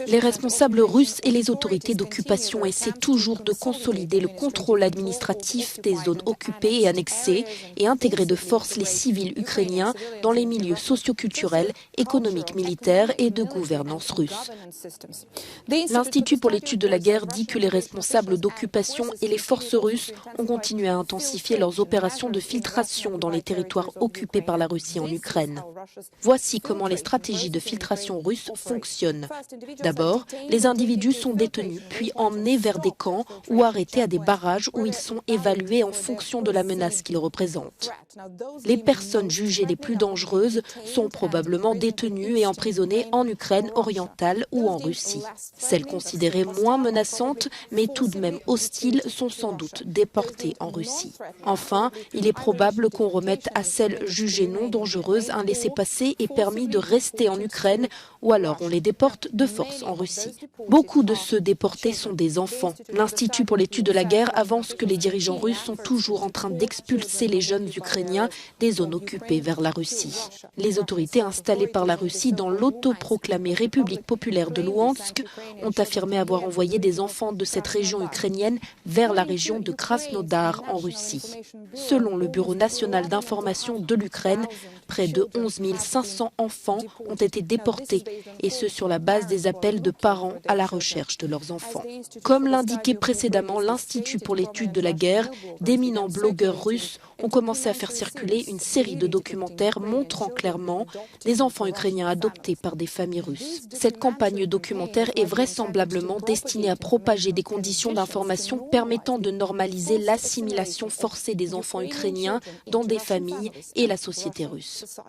Les responsables russes et les autorités d'occupation essaient toujours de consolider le contrôle administratif des zones occupées et annexées et intégrer de force les civils ukrainiens dans les milieux socioculturels, économiques, militaires et de gouvernance russe. L'Institut pour l'étude de la guerre dit que les responsables d'occupation et les forces russes ont continué à intensifier leurs opérations de filtration dans les territoires occupés par la Russie en Ukraine. Voici comment les stratégies de filtration russes fonctionnent. D'abord, les individus sont détenus, puis emmenés vers des camps ou arrêtés à des barrages où ils sont évalués en fonction de la menace qu'ils représentent. Les personnes jugées les plus dangereuses sont probablement détenues et emprisonnées en Ukraine orientale ou en Russie. Celles considérées moins menaçantes, mais tout de même hostiles, sont sans doute déportées en Russie. Enfin, il est probable qu'on remette à celles jugées non dangereuses un laissez-passer et permis de rester en Ukraine, ou alors on les déporte de force en Russie. Beaucoup de ceux déportés sont des enfants. L'Institut pour l'étude de la guerre avance que les dirigeants russes sont toujours en train d'expulser les jeunes Ukrainiens des zones occupées vers la Russie. Les autorités installées par la Russie dans l'autoproclamée République populaire de Louhansk ont affirmé avoir envoyé des enfants de cette région ukrainienne vers la région de Krasnodar en Russie. Selon le Bureau national d'information de l'Ukraine, près de 11 500 enfants ont été déportés, et ce sur la base des appels de parents à la recherche de leurs enfants. Comme l'indiquait précédemment l'Institut pour l'étude de la guerre, d'éminents blogueurs russes ont commencé à faire circuler une série de documentaires montrant clairement des enfants ukrainiens adoptés par des familles russes. Cette campagne documentaire est vraisemblablement destinée à propager des conditions d'information permettant de normaliser l'assimilation forcée des enfants ukrainiens dans des familles et la société russe.